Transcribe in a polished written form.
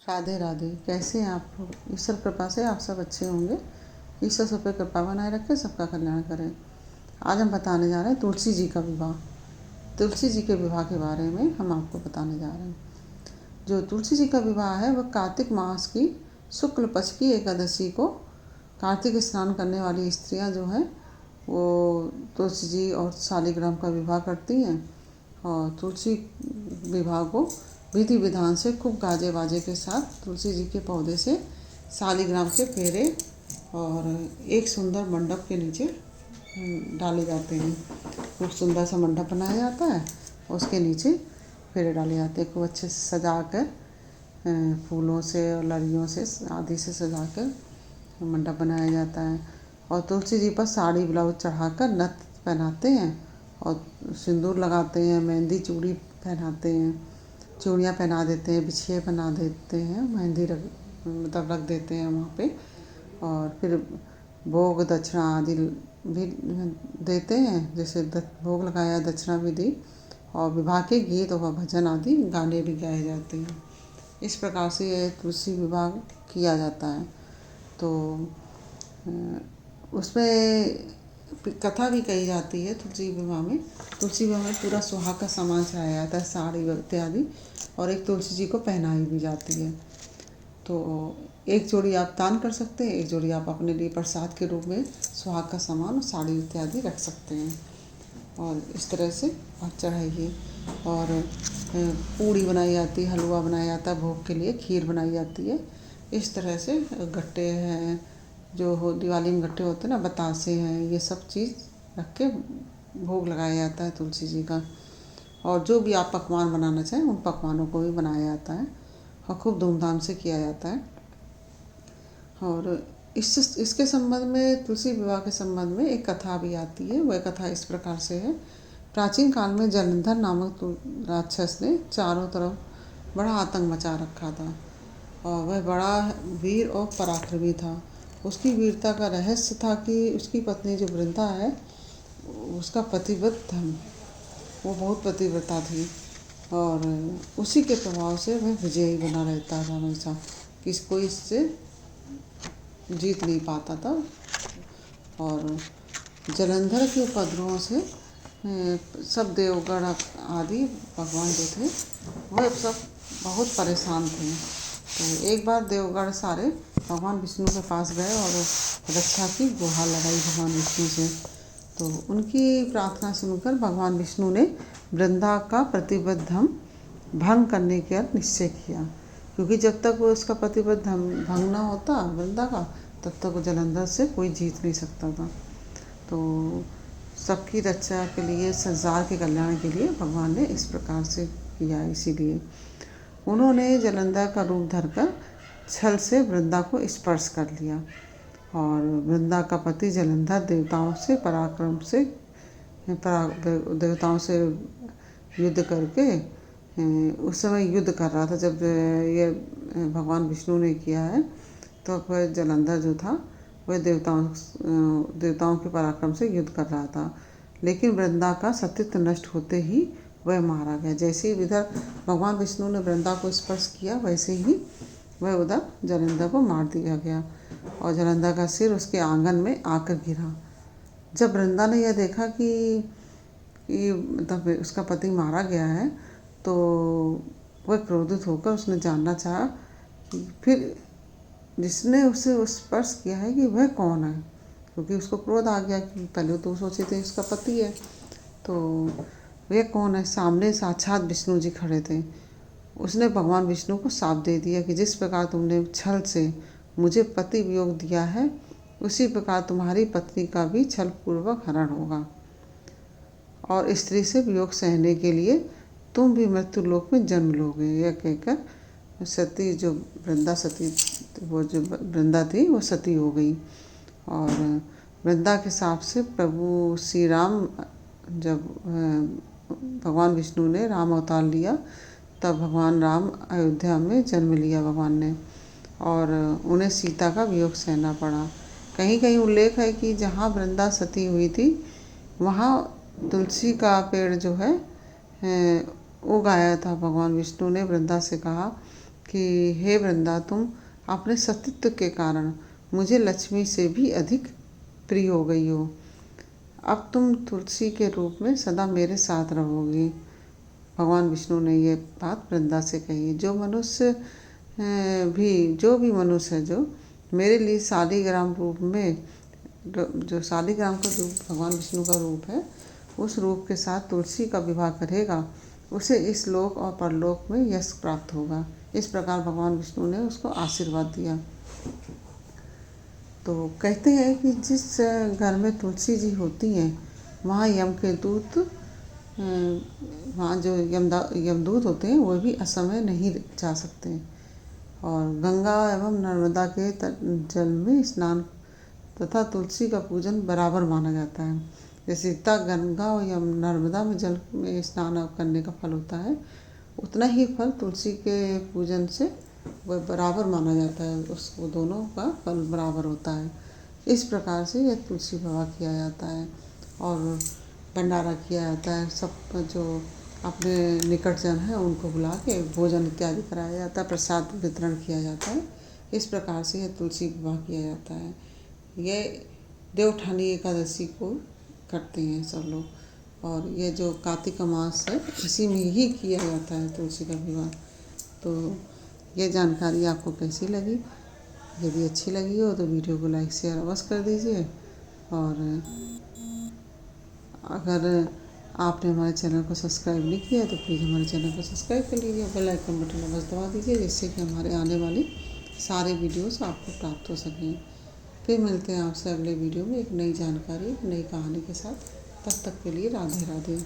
राधे राधे। कैसे हैं आप लोग? ईश्वर कृपा से आप सब अच्छे होंगे। ईश्वर सब पे कृपा बनाए रखे, सबका कल्याण करें। आज हम बताने जा रहे हैं तुलसी जी का विवाह। तुलसी जी के विवाह के बारे में हम आपको बताने जा रहे हैं। जो तुलसी जी का विवाह है वह कार्तिक मास की शुक्ल पक्ष की एकादशी को कार्तिक स्नान करने वाली स्त्रियां जो हैं वो तुलसी जी और शालिग्राम का विवाह करती हैं। और तुलसी विवाह को विधि विधान से खूब गाजे बाजे के साथ तुलसी जी के पौधे से शालिग्राम के फेरे और एक सुंदर मंडप के नीचे डाले जाते हैं। खूब सुंदर सा मंडप बनाया जाता है, उसके नीचे फेरे डाले जाते हैं। खूब अच्छे से सजा कर फूलों से और लड़ियों से आदि से सजा कर मंडप बनाया जाता है। और तुलसी जी पर साड़ी ब्लाउज चढ़ाकर नथ पहनाते हैं और सिंदूर लगाते हैं, मेहंदी चूड़ी पहनाते हैं, चूड़ियाँ पहना देते हैं, बिछिए बना देते हैं, मेहंदी रख देते हैं वहाँ पे। और फिर भोग दक्षिणा आदि भी देते हैं, जैसे भोग लगाया, दक्षिणा भी दी, और विवाह के गीत और भजन आदि गाने भी गाए जाते हैं। इस प्रकार से यह तुलसी विवाह किया जाता है। तो उसमें कथा भी कही जाती है तुलसी विवाह में। तुलसी विवाह में पूरा सुहाग का सामान चढ़ाया जाता है, साड़ी इत्यादि, और एक तुलसी जी को पहनाई भी जाती है। तो एक जोड़ी आप दान कर सकते हैं, एक जोड़ी आप अपने लिए प्रसाद के रूप में सुहाग का सामान और साड़ी इत्यादि रख सकते हैं। और इस तरह से आप चढ़ाइए। और पूड़ी बनाई जाती है, हलवा बनाया जाता है भोग के लिए, खीर बनाई जाती है। इस तरह से गट्टे हैं जो दिवाली में गट्टे होते हैं ना, बतासे हैं, ये सब चीज़ रख के भोग लगाया जाता है तुलसी जी का। और जो भी आप पकवान बनाना चाहें उन पकवानों को भी बनाया जाता है और खूब धूमधाम से किया जाता है। और इसके संबंध में, तुलसी विवाह के संबंध में एक कथा भी आती है। वह कथा इस प्रकार से है। प्राचीन काल में जलंधर नामक राक्षस ने चारों तरफ बड़ा आतंक मचा रखा था और वह बड़ा वीर और पराक्रमी था। उसकी वीरता का रहस्य था कि उसकी पत्नी जो वृंदा है, उसका पतिव्रत धर्म, वो बहुत पतिव्रता थी और उसी के प्रभाव से वह विजयी बना रहता था हमेशा, कोई इससे जीत नहीं पाता था। और जलंधर के उपद्रवों से सब देवगण आदि भगवान जो थे वह सब बहुत परेशान थे। तो एक बार देवगण सारे भगवान विष्णु के पास गए और रक्षा की गुहार लगाई भगवान विष्णु से। तो उनकी प्रार्थना सुनकर भगवान विष्णु ने वृंदा का प्रतिबद्ध धर्म भंग करने का निश्चय किया, क्योंकि जब तक वो उसका प्रतिबद्ध धर्म भंग ना होता वृंदा का, तब तक वो जलंधर से कोई जीत नहीं सकता था। तो सबकी रक्षा के लिए, संसार के कल्याण के लिए भगवान ने इस प्रकार से किया। इसीलिए उन्होंने जलंधर का रूप धरकर छल से वृंदा को स्पर्श कर लिया और वृंदा का पति जलंधर देवताओं से युद्ध करके उस समय युद्ध कर रहा था। जब ये भगवान विष्णु ने किया है तो वह जलंधर जो था वह देवताओं के पराक्रम से युद्ध कर रहा था। लेकिन वृंदा का सतीत्व नष्ट होते ही वह मारा गया। जैसे ही इधर भगवान विष्णु ने वृंदा को स्पर्श किया, वैसे ही वह उधर जलंधर को मार दिया गया और जलंधर का सिर उसके आंगन में आकर गिरा। जब वृंदा ने यह देखा कि मतलब उसका पति मारा गया है, तो वह क्रोधित होकर उसने जानना चाहा कि फिर जिसने उसे स्पर्श किया है कि वह कौन है, क्योंकि उसको क्रोध आ गया कि पहले तो सोचे थे उसका पति है, तो वह कौन है। सामने साक्षात विष्णु जी खड़े थे। उसने भगवान विष्णु को शाप दे दिया कि जिस प्रकार तुमने छल से मुझे पति वियोग दिया है, उसी प्रकार तुम्हारी पत्नी का भी छल पूर्वक हरण होगा और स्त्री से वियोग सहने के लिए तुम भी मृत्यु लोक में जन्म लोगे। यह कहकर सती जो वृंदा थी वो सती हो गई। और वृंदा के शाप से प्रभु श्री राम, जब भगवान विष्णु ने राम अवतार लिया, तब भगवान राम अयोध्या में जन्म लिया भगवान ने, और उन्हें सीता का वियोग सहना पड़ा। कहीं कहीं उल्लेख है कि जहाँ वृंदा सती हुई थी वहाँ तुलसी का पेड़ जो है उगाया था। भगवान विष्णु ने वृंदा से कहा कि हे वृंदा, तुम अपने सतीत्व के कारण मुझे लक्ष्मी से भी अधिक प्रिय हो गई हो। अब तुम तुलसी के रूप में सदा मेरे साथ रहोगी। भगवान विष्णु ने ये बात वृंदा से कही। जो भी मनुष्य है जो मेरे लिए शालिग्राम रूप में, जो शालिग्राम का रूप भगवान विष्णु का रूप है, उस रूप के साथ तुलसी का विवाह करेगा, उसे इस लोक और परलोक में यश प्राप्त होगा। इस प्रकार भगवान विष्णु ने उसको आशीर्वाद दिया। तो कहते हैं कि जिस घर में तुलसी जी होती हैं वहाँ यम के दूत, वहाँ जो यमदूत होते हैं वो भी असमय नहीं जा सकते। और गंगा एवं नर्मदा के जल में स्नान तथा तुलसी का पूजन बराबर माना जाता है। जैसे जितना गंगा और नर्मदा में जल में स्नान करने का फल होता है, उतना ही फल तुलसी के पूजन से वह बराबर माना जाता है। उसको दोनों का फल बराबर होता है। इस प्रकार से यह तुलसी विवाह किया जाता है और भंडारा किया जाता है। सब जो अपने निकटजन हैं उनको बुला के भोजन इत्यादि कराया जाता है, प्रसाद वितरण किया जाता है। इस प्रकार से यह तुलसी विवाह किया जाता है। यह देवउठानी एकादशी को करते हैं सब लोग। और ये जो कार्तिक मास है इसी में ही किया जाता है तुलसी का विवाह। तो ये जानकारी आपको कैसी लगी? यदि अच्छी लगी हो तो वीडियो को लाइक शेयर अवश्य कर दीजिए। और अगर आपने हमारे चैनल को सब्सक्राइब नहीं किया तो प्लीज़ हमारे चैनल को सब्सक्राइब कर लीजिए। बेल आइकन बटन अवश्य दबा दीजिए, जिससे कि हमारे आने वाली सारे वीडियोस आपको प्राप्त हो सकें। फिर मिलते हैं आपसे अगले वीडियो में एक नई जानकारी, एक नई कहानी के साथ। तब तक के लिए राधे राधे।